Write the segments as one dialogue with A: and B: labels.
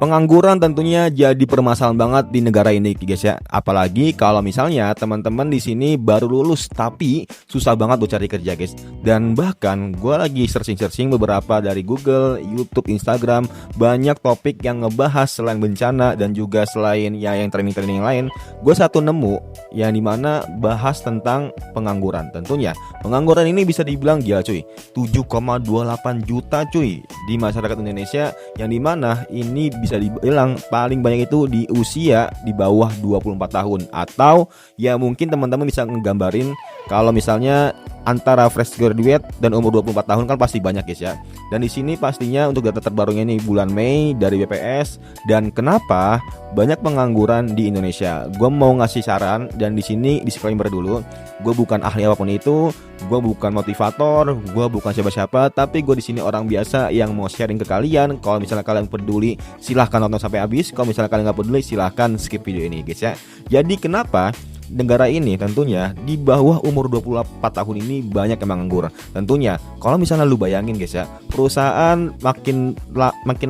A: Pengangguran tentunya jadi permasalahan banget di negara ini guys ya. Apalagi kalau misalnya teman-teman di sini baru lulus tapi susah banget buat cari kerja guys. Dan bahkan gue lagi searching beberapa dari Google, YouTube, Instagram, banyak topik yang ngebahas selain bencana dan juga selain ya yang training lain. Gue satu nemu yang dimana bahas tentang pengangguran. Tentunya pengangguran ini bisa dibilang gila cuy, 7,28 juta cuy di masyarakat Indonesia, yang dimana ini bisa dibilang paling banyak itu di usia di bawah 24 tahun. Atau ya mungkin teman-teman bisa ngegambarin kalau misalnya antara fresh graduate dan umur 24 tahun kan pasti banyak guys ya. Dan di sini pastinya untuk data terbarunya ini bulan Mei dari BPS. Dan kenapa banyak pengangguran di Indonesia? Gue mau ngasih saran, dan di sini disclaimer dulu, gue bukan ahli apapun itu, gue bukan motivator, gue bukan siapa-siapa, tapi gue di sini orang biasa yang mau sharing ke kalian. Kalau misalnya kalian peduli, silahkan nonton sampai habis. Kalau misalnya kalian nggak peduli, silahkan skip video ini guys ya. Jadi kenapa negara ini tentunya di bawah umur 24 tahun ini banyak yang menganggur? Tentunya kalau misalnya lu bayangin guys ya, perusahaan makin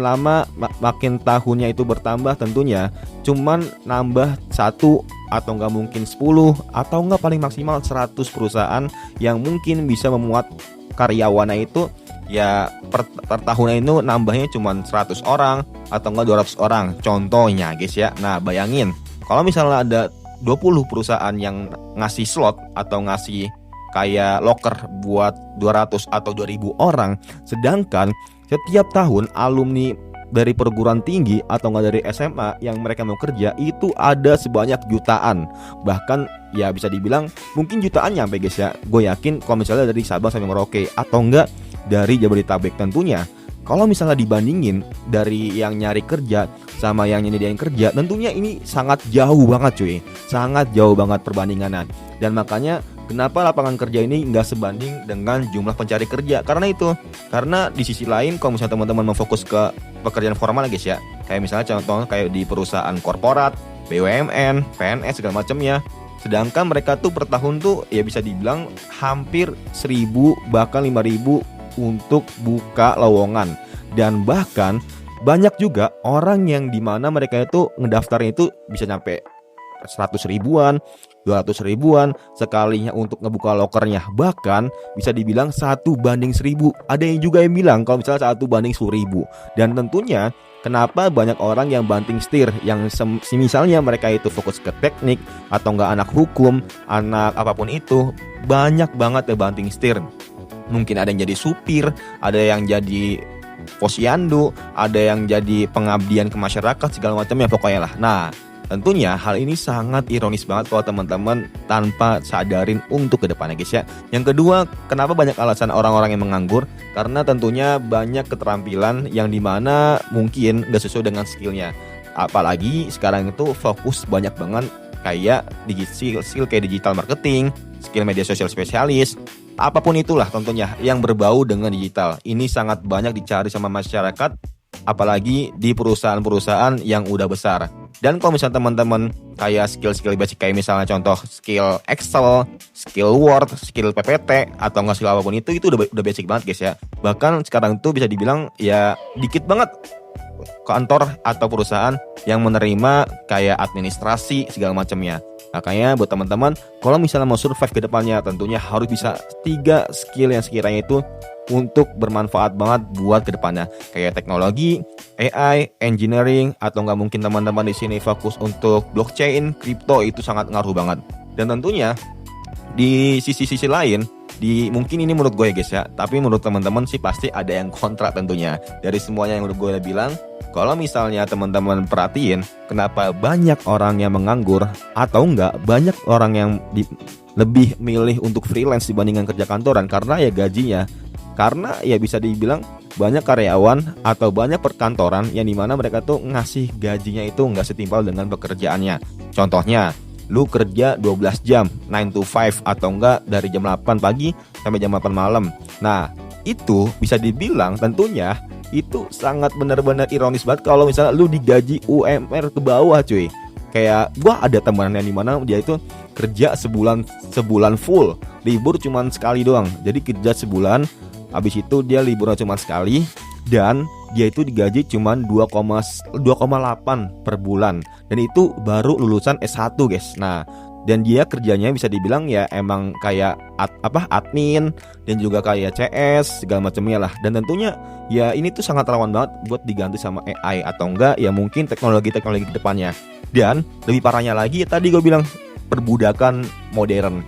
A: lama makin tahunnya itu bertambah, tentunya cuman nambah satu atau enggak mungkin 10 atau enggak paling maksimal 100 perusahaan yang mungkin bisa memuat karyawannya itu ya per tahunnya itu nambahnya cuman 100 orang atau enggak 200 orang contohnya guys ya. Nah bayangin kalau misalnya ada 20 perusahaan yang ngasih slot atau ngasih kayak locker buat 200 atau 2000 orang, sedangkan setiap tahun alumni dari perguruan tinggi atau enggak dari SMA yang mereka mau kerja itu ada sebanyak jutaan. Bahkan ya bisa dibilang mungkin jutaan nyampe guys ya. Gue yakin kalau misalnya dari Sabang sampai Merauke atau enggak dari Jabodetabek. Tentunya kalau misalnya dibandingin dari yang nyari kerja sama yang nyediain kerja, tentunya ini sangat jauh banget cuy, sangat jauh banget perbandingannya. Dan makanya kenapa lapangan kerja ini nggak sebanding dengan jumlah pencari kerja? Karena di sisi lain kalau misalnya teman-teman mau fokus ke pekerjaan formal guys ya, kayak misalnya contoh kayak di perusahaan korporat, BUMN, PNS segala macamnya, sedangkan mereka tuh per tahun tuh ya bisa dibilang hampir 1000 bahkan 5000 untuk buka lowongan. Dan bahkan banyak juga orang yang dimana mereka itu ngedaftarnya itu bisa nyampe 100 ribuan, 200 ribuan sekalinya untuk ngebuka lokernya. Bahkan bisa dibilang 1:1000. Ada yang juga yang bilang kalau misalnya 1:10,000. Dan tentunya kenapa banyak orang yang banting setir, yang misalnya mereka itu fokus ke teknik atau enggak anak hukum, anak apapun itu, banyak banget yang banting setir. Mungkin ada yang jadi supir, ada yang jadi posyandu, ada yang jadi pengabdian ke masyarakat segala macamnya pokoknya lah. Nah tentunya hal ini sangat ironis banget kalau teman-teman tanpa sadarin untuk kedepannya guys ya. Yang kedua, kenapa banyak alasan orang-orang yang menganggur? Karena tentunya banyak keterampilan yang dimana mungkin gak sesuai dengan skillnya. Apalagi sekarang itu fokus banyak banget kayak skill kayak digital marketing, skill media sosial spesialis, apapun itulah tentunya yang berbau dengan digital. Ini sangat banyak dicari sama masyarakat, apalagi di perusahaan-perusahaan yang udah besar. Dan kalau misalnya teman-teman kayak skill basic kayak misalnya contoh skill Excel, skill Word, skill PPT atau nggak skill apapun itu udah basic banget guys ya. Bahkan sekarang tuh bisa dibilang ya dikit banget kantor atau perusahaan yang menerima kayak administrasi segala macamnya. Makanya buat teman-teman kalau misalnya mau survive ke depannya, tentunya harus bisa 3 skill yang sekiranya itu untuk bermanfaat banget buat ke depannya, kayak teknologi, AI, engineering, atau nggak mungkin teman-teman di sini fokus untuk blockchain, crypto, itu sangat ngaruh banget. Dan tentunya di sisi-sisi lain, mungkin ini menurut gue ya guys ya, tapi menurut teman-teman sih pasti ada yang kontra tentunya. Dari semuanya yang udah gue udah bilang, kalau misalnya teman-teman perhatiin kenapa banyak orang yang menganggur atau enggak banyak orang yang lebih milih untuk freelance dibandingkan kerja kantoran, karena ya gajinya. Karena ya bisa dibilang banyak karyawan atau banyak perkantoran yang dimana mereka tuh ngasih gajinya itu nggak setimpal dengan pekerjaannya. Contohnya, lu kerja 12 jam 9 to 5 atau enggak dari jam 8 pagi sampai jam 8 malam. Nah itu bisa dibilang tentunya itu sangat benar-benar ironis banget kalau misalnya lu digaji UMR ke bawah cuy. Kayak gua ada teman yang dimana dia itu kerja sebulan full, libur cuman sekali doang. Jadi kerja sebulan, habis itu dia liburan cuma sekali, dan dia itu digaji cuma 2,8 per bulan, dan itu baru lulusan S1 guys. Nah, dan dia kerjanya bisa dibilang ya emang kayak admin dan juga kayak CS segala macamnya lah. Dan tentunya ya ini tuh sangat rawan banget buat diganti sama AI atau enggak ya mungkin teknologi-teknologi ke depannya. Dan lebih parahnya lagi tadi gue bilang perbudakan modern.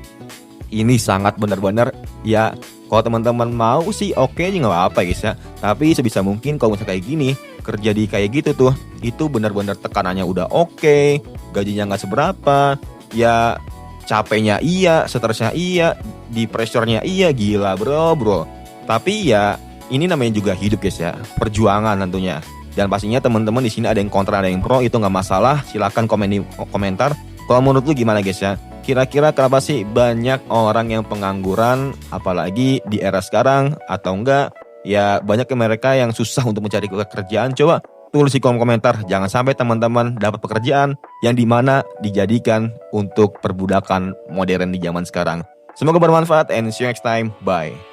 A: Ini sangat benar-benar ya, kalau teman-teman mau sih oke aja nggak apa-apa guys ya. Tapi sebisa mungkin kalau misalnya kayak gini, kerja di kayak gitu tuh, itu benar-benar tekanannya udah oke, gajinya nggak seberapa, ya capeknya iya, stresnya iya, di pressure-nya iya, gila bro. Tapi ya ini namanya juga hidup guys ya, perjuangan tentunya. Dan pastinya teman-teman di sini ada yang kontra, ada yang pro, itu nggak masalah. Silakan komen di komentar. Kalau menurut lu gimana guys ya? Kira-kira kenapa sih banyak orang yang pengangguran, apalagi di era sekarang, atau enggak ya banyak mereka yang susah untuk mencari pekerjaan? Coba tulis di kolom komentar. Jangan sampai teman-teman dapat pekerjaan yang dimana dijadikan untuk perbudakan modern di zaman sekarang. Semoga bermanfaat and see you next time. Bye.